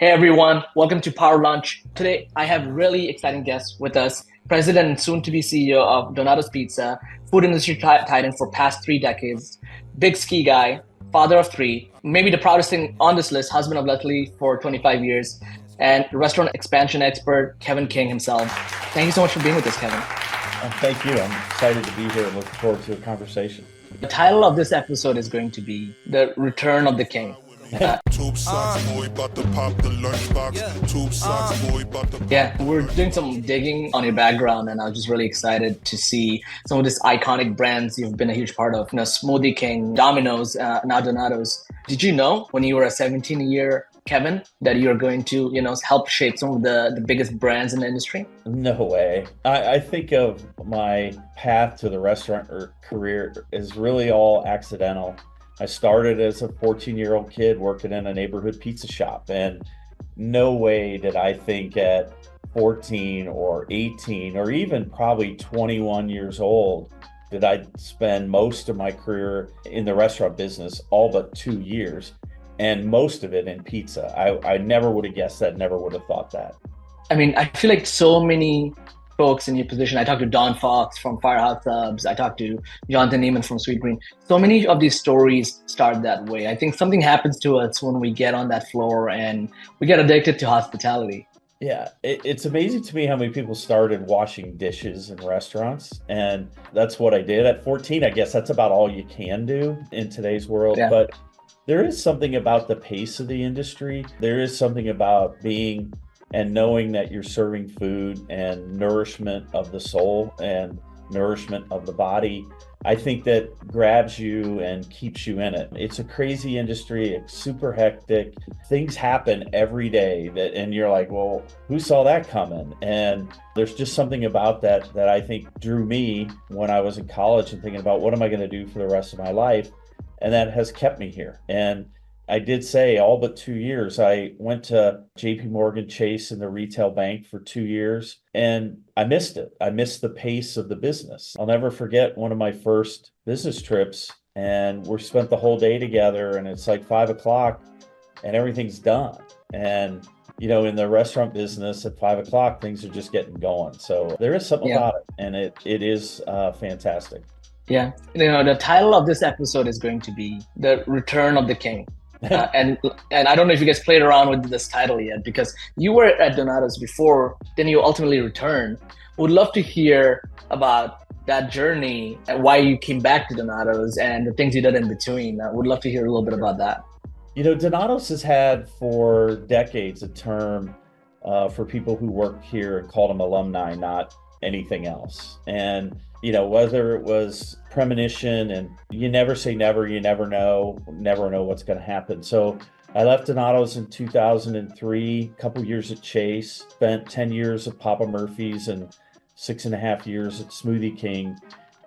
Hey everyone, welcome to Power Lunch. Today I have really exciting guests with us. President and soon to be CEO of Donato's Pizza, food industry titan for past 3 decades, big ski guy, father of three, maybe the proudest thing on this list, husband of Leslie for 25 years, and restaurant expansion expert, Kevin King himself. Thank you so much for being with us, Kevin. Thank you. I'm excited to be here and looking forward to a conversation. The title of this episode is going to be The Return of the King. Yeah, we're doing some digging on your background, and I was just really excited to see some of these iconic brands you've been a huge part of. Smoothie King, Domino's, now Donato's. Did you know when you were a 17-year Kevin that you're going to, help shape some of the biggest brands in the industry? No way. I think of my path to the restaurant career is really all accidental. I started as a 14-year-old kid working in a neighborhood pizza shop, and no way did I think at 14 or 18 or even probably 21 years old did I spend most of my career in the restaurant business, all but 2 years, and most of it in pizza. I never would have guessed that, never would have thought that. I mean, I feel like so many folks in your position. I talked to Don Fox from Firehouse Subs. I talked to Jonathan Neiman from Sweet Green. So many of these stories start that way. I think something happens to us when we get on that floor and we get addicted to hospitality. Yeah, it's amazing to me how many people started washing dishes in restaurants. And that's what I did at 14. I guess that's about all you can do in today's world. Yeah. But there is something about the pace of the industry. There is something about being and knowing that you're serving food and nourishment of the soul and nourishment of the body. I think that grabs you and keeps you in it. It's a crazy industry. It's super hectic. Things happen every day and you're like, well, who saw that coming? And there's just something about that I think drew me when I was in college and thinking about what am I going to do for the rest of my life? And that has kept me here. And I did say all but 2 years. I went to JP Morgan Chase in the retail bank for 2 years, and I missed it. I missed the pace of the business. I'll never forget one of my first business trips, and we spent the whole day together, and it's like 5 o'clock and everything's done. And, in the restaurant business at 5 o'clock, things are just getting going. So there is something about it, and it is fantastic. Yeah. The title of this episode is going to be The Return of the King. And I don't know if you guys played around with this title yet, because you were at Donato's before, then you ultimately returned. Would love to hear about that journey and why you came back to Donato's and the things you did in between. I would love to hear a little bit about that. Donato's has had for decades a term for people who work here and called them alumni, not anything else. And whether it was premonition and you never say never, you never know what's going to happen. So I left Donato's in 2003, a couple years at Chase, spent 10 years at Papa Murphy's and 6.5 years at Smoothie King.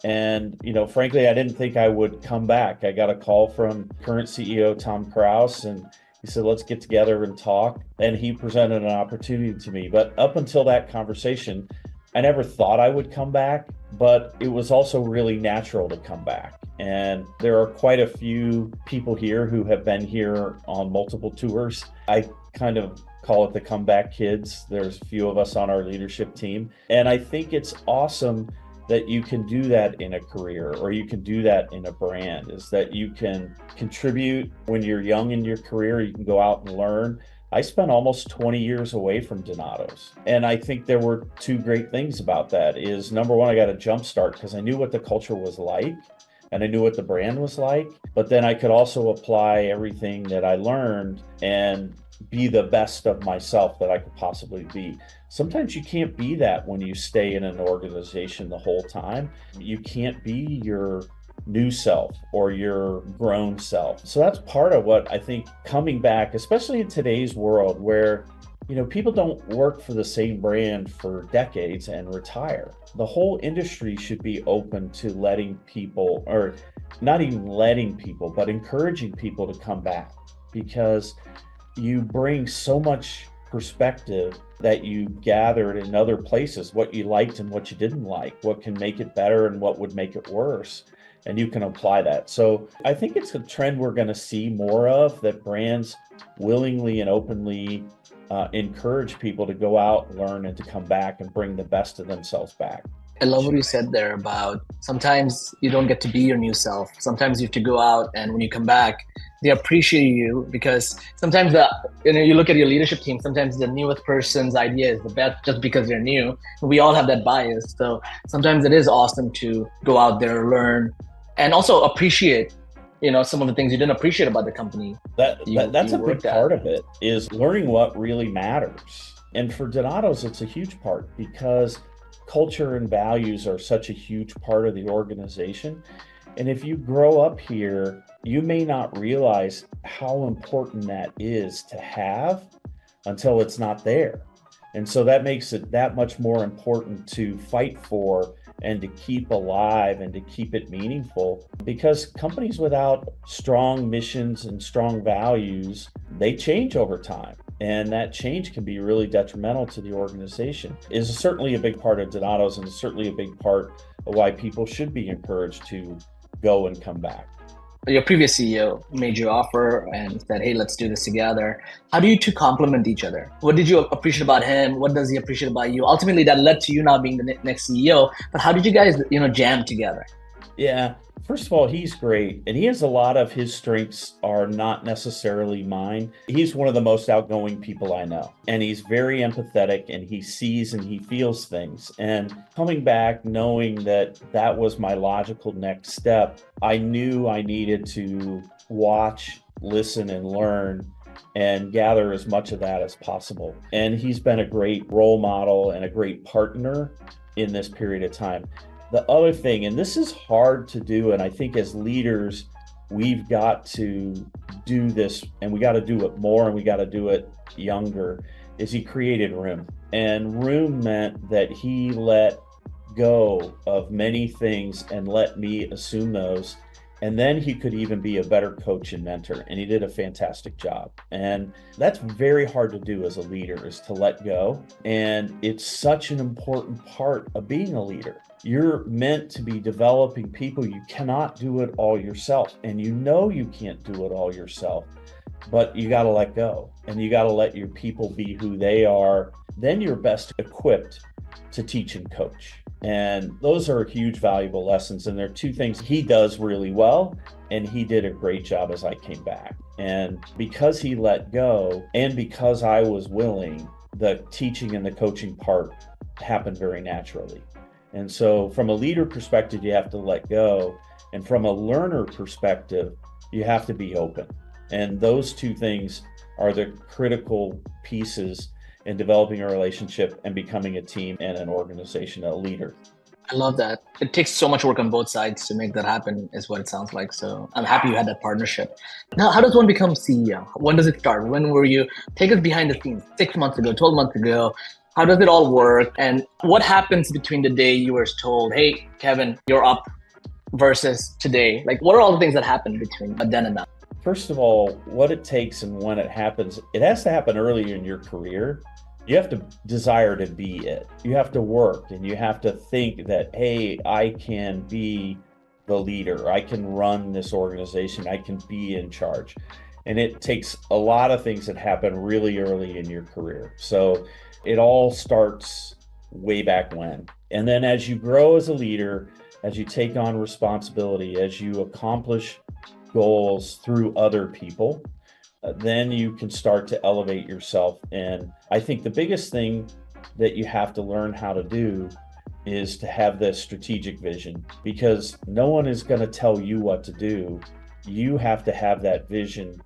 And, frankly, I didn't think I would come back. I got a call from current CEO, Tom Kraus, and he said, let's get together and talk. And he presented an opportunity to me. But up until that conversation, I never thought I would come back, but it was also really natural to come back. And there are quite a few people here who have been here on multiple tours. I kind of call it the comeback kids. There's a few of us on our leadership team. And I think it's awesome that you can do that in a career, or you can do that in a brand, is that you can contribute when you're young in your career. You can go out and learn. I spent almost 20 years away from Donato's. And I think there were two great things about that is, number one, I got a jump start because I knew what the culture was like and I knew what the brand was like. But then I could also apply everything that I learned and be the best of myself that I could possibly be. Sometimes you can't be that when you stay in an organization the whole time. You can't be your new self or your grown self. So that's part of what I think coming back, especially in today's world where, people don't work for the same brand for decades and retire. The whole industry should be open to letting people, or not even letting people, but encouraging people to come back, because you bring so much perspective that you gathered in other places, what you liked and what you didn't like, what can make it better and what would make it worse. and you can apply that. So I think it's a trend we're going to see more of, that brands willingly and openly encourage people to go out, learn, and to come back and bring the best of themselves back. I love what you said there about sometimes you don't get to be your new self. Sometimes you have to go out, and when you come back, they appreciate you because sometimes you look at your leadership team. Sometimes the newest person's idea is the best just because they're new. We all have that bias, so sometimes it is awesome to go out there, learn, and also appreciate. Some of the things you didn't appreciate about the company. That's a big part of it, is learning what really matters. And for Donato's, it's a huge part because culture and values are such a huge part of the organization. And if you grow up here, you may not realize how important that is to have until it's not there. And so that makes it that much more important to fight for and to keep alive and to keep it meaningful, because companies without strong missions and strong values, they change over time. And that change can be really detrimental to the organization. Is certainly a big part of Donato's, and certainly a big part of why people should be encouraged to go and come back. Your previous CEO made you offer and said, hey, let's do this together. How do you two complement each other? What did you appreciate about him? What does he appreciate about you? Ultimately, that led to you now being the next CEO. But how did you guys, jam together? Yeah. First of all, he's great, and he has a lot of his strengths are not necessarily mine. He's one of the most outgoing people I know, and he's very empathetic, and he sees and he feels things. And coming back, knowing that that was my logical next step, I knew I needed to watch, listen, and learn and gather as much of that as possible. And he's been a great role model and a great partner in this period of time. The other thing, and this is hard to do, and I think as leaders, we've got to do this, and we got to do it more, and we got to do it younger, is he created room. And room meant that he let go of many things and let me assume those. And then he could even be a better coach and mentor. And he did a fantastic job. And that's very hard to do as a leader, is to let go. And it's such an important part of being a leader. You're meant to be developing people. You cannot do it all yourself. And you can't do it all yourself, but you got to let go, and you got to let your people be who they are. Then you're best equipped to teach and coach. And those are huge, valuable lessons. And there are two things he does really well, and he did a great job as I came back. And because he let go, and because I was willing, the teaching and the coaching part happened very naturally. And so from a leader perspective, you have to let go. And from a learner perspective, you have to be open. And those two things are the critical pieces in developing a relationship and becoming a team and an organization, a leader. I love that. It takes so much work on both sides to make that happen, is what it sounds like. So I'm happy you had that partnership. Now, how does one become CEO? When does it start? When were you? Take us behind the scenes, 6 months ago, 12 months ago. How does it all work? And what happens between the day you were told, hey, Kevin, you're up, versus today? Like, what are all the things that happen between then and now? First of all, what it takes and when it happens, it has to happen earlier in your career. You have to desire to be it. You have to work, and you have to think that, hey, I can be the leader. I can run this organization. I can be in charge. And it takes a lot of things that happen really early in your career. So it all starts way back when. And then as you grow as a leader, as you take on responsibility, as you accomplish goals through other people, then you can start to elevate yourself. And I think the biggest thing that you have to learn how to do is to have this strategic vision, because no one is going to tell you what to do. You have to have that vision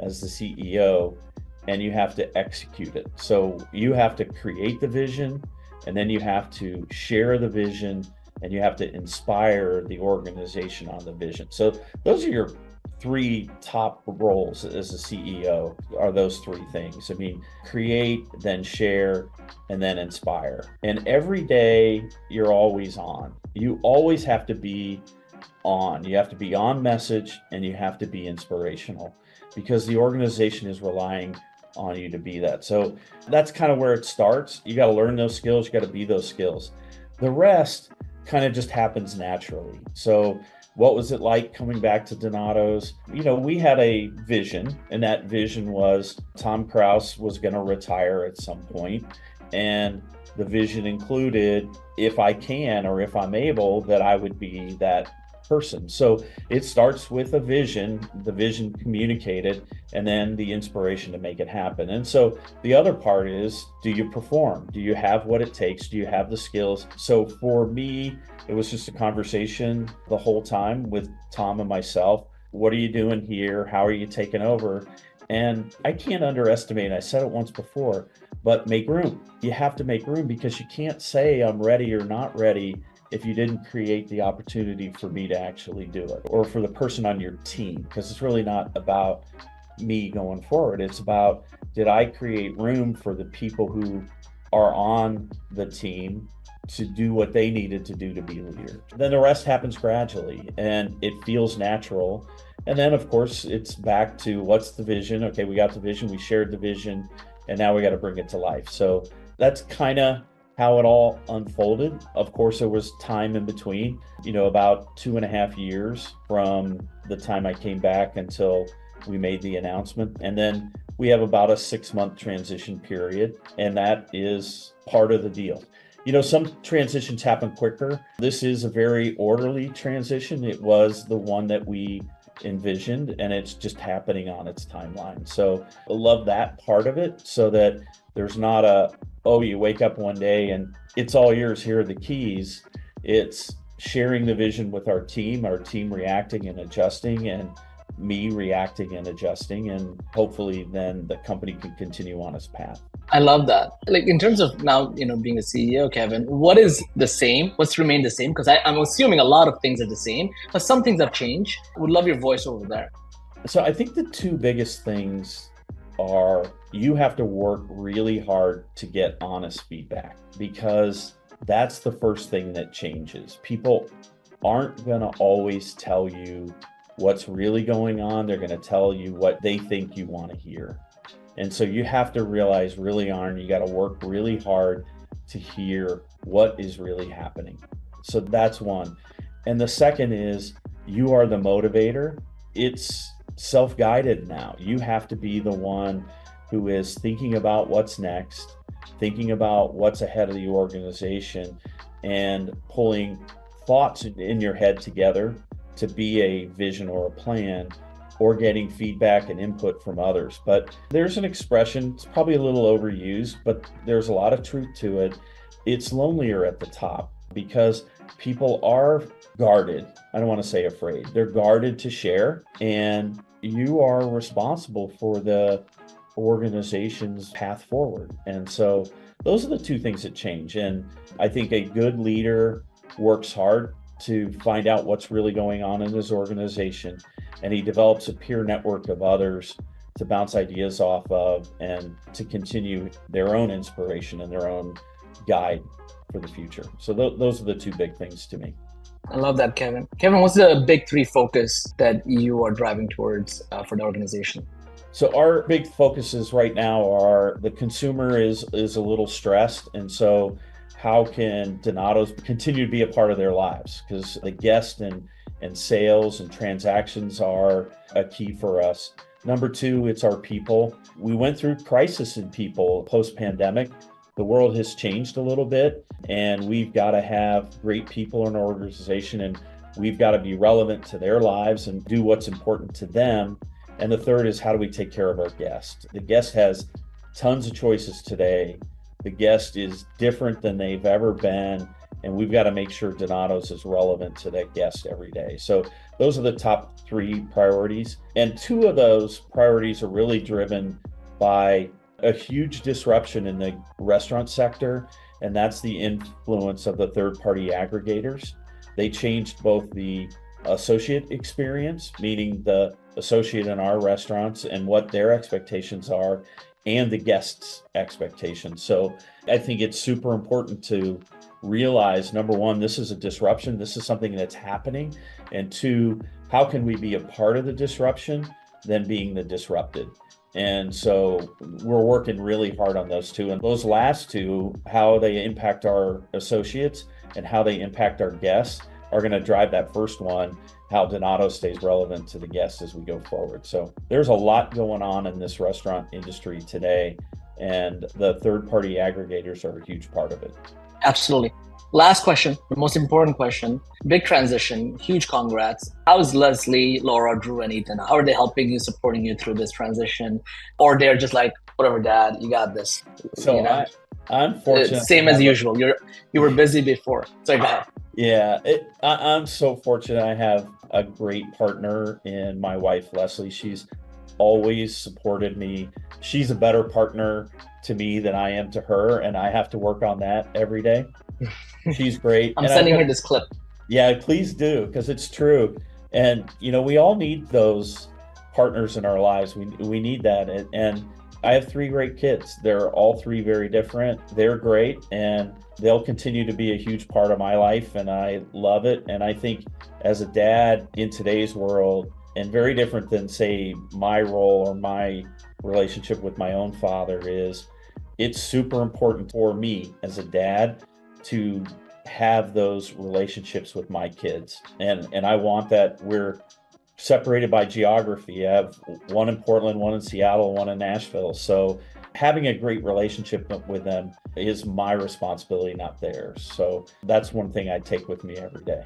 as the CEO, and you have to execute it. So you have to create the vision, and then you have to share the vision, and you have to inspire the organization on the vision. So those are your three top roles as a CEO, are those three things. I mean, create, then share, and then inspire. And every day you're always on. You always have to be on. You have to be on message, and you have to be inspirational, because the organization is relying on you to be that. So that's kind of where it starts. You got to learn those skills. You got to be those skills. The rest kind of just happens naturally. So what was it like coming back to Donato's? We had a vision, and that vision was Tom Kraus was going to retire at some point. And the vision included, if I can or if I'm able, that I would be that person. So it starts with a vision, the vision communicated, and then the inspiration to make it happen. And so the other part is, do you perform? Do you have what it takes? Do you have the skills? So for me, it was just a conversation the whole time with Tom and myself. What are you doing here? How are you taking over? And I can't underestimate, I said it once before, but make room. You have to make room, because you can't say I'm ready or not ready if you didn't create the opportunity for me to actually do it, or for the person on your team, because it's really not about me going forward. It's about, did I create room for the people who are on the team to do what they needed to do to be leaders? Then the rest happens gradually and it feels natural. And then, of course, it's back to, what's the vision? Okay, we got the vision, we shared the vision, and now we got to bring it to life. So that's kind of how it all unfolded. Of course, there was time in between, about 2.5 years from the time I came back until we made the announcement. And then we have about a 6-month transition period, and that is part of the deal. Some transitions happen quicker. This is a very orderly transition. It was the one that we envisioned, and it's just happening on its timeline. So I love that part of it, so that there's not you wake up one day and it's all yours, here are the keys. It's sharing the vision with our team reacting and adjusting, and me reacting and adjusting, and hopefully then the company can continue on its path. I love that. Like, in terms of now, being a CEO, Kevin, what is the same? What's remained the same? Because I'm assuming a lot of things are the same, but some things have changed. Would love your voice over there. So I think the two biggest things are, you have to work really hard to get honest feedback, because that's the first thing that changes. People aren't going to always tell you what's really going on. They're going to tell you what they think you want to hear. And so you have to realize really on, you got to work really hard to hear what is really happening. So that's one. And the second is, you are the motivator. It's self-guided now. You have to be the one who is thinking about what's next, thinking about what's ahead of the organization, and pulling thoughts in your head together to be a vision or a plan, or getting feedback and input from others. But there's an expression, it's probably a little overused, but there's a lot of truth to it. It's lonelier at the top, because people are guarded. I don't want to say afraid. They're guarded to share, and you are responsible for the organization's path forward. And so those are the two things that change. And I think a good leader works hard to find out what's really going on in his organization, and he develops a peer network of others to bounce ideas off of, and to continue their own inspiration and their own guide for the future. So those are the two big things to me. I love that, Kevin. Kevin, what's the big 3 focus that you are driving towards for the organization? So our big focuses right now are, the consumer is a little stressed, and so how can Donato's continue to be a part of their lives? Because the guest and sales and transactions are a key for us. Number 2, it's our people. We went through crisis in people post-pandemic. The world has changed a little bit, and we've got to have great people in our organization, and we've got to be relevant to their lives and do what's important to them. And the third is, how do we take care of our guest? The guest has tons of choices today. The guest is different than they've ever been, and we've got to make sure Donato's is relevant to that guest every day. So those are the top 3 priorities. And 2 of those priorities are really driven by a huge disruption in the restaurant sector, and that's the influence of the third-party aggregators. They changed both the associate experience, meaning the associate in our restaurants and what their expectations are, and the guests' expectations. So I think it's super important to realize, number 1, this is a disruption. This is something that's happening. And 2, how can we be a part of the disruption than being the disrupted? And so we're working really hard on those 2. And those last 2, how they impact our associates and how they impact our guests, are going to drive that first one. how Donato stays relevant to the guests as we go forward. So there's a lot going on in this restaurant industry today, and the third-party aggregators are a huge part of it. Absolutely. Last question, the most important question. Big transition, huge congrats. How is Leslie, Laura, Drew, and Ethan? How are they helping you, supporting you through this transition? Or they're just like, whatever, Dad, you got this. So you know? I'm fortunate. Same as usual. You were busy before. So go ahead. Yeah, I'm so fortunate. I have a great partner in my wife, Leslie. She's always supported me. She's a better partner to me than I am to her, and I have to work on that every day. She's great. I'm sending her this clip. Yeah, please do, because it's true. And, we all need those partners in our lives. We need that. And I have 3 great kids. They're all 3 very different. They're great, and they'll continue to be a huge part of my life, and I love it. And I think as a dad in today's world, and very different than, say, my role or my relationship with my own father, is it's super important for me as a dad to have those relationships with my kids. And I want that. We're separated by geography. I have one in Portland, one in Seattle, one in Nashville. So having a great relationship with them is my responsibility, not theirs. So that's one thing I take with me every day.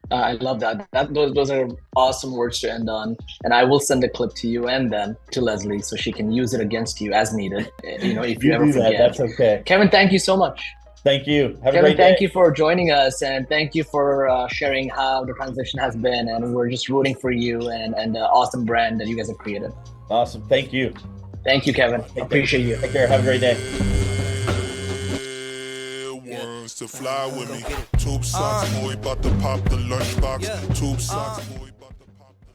I love that. Those are awesome words to end on. And I will send a clip to you and then to Leslie so she can use it against you as needed. If you ever forget. That's okay. Kevin, thank you so much. Thank you. Have Kevin, a great day. thank you for joining us, and thank you for sharing how the transition has been. And we're just rooting for you and the awesome brand that you guys have created. Awesome. Thank you. Thank you, Kevin. Appreciate you. Take care. Have a great day. To fly with me. Tube socks, boy, about to pop the lunchbox. Tube socks, boy.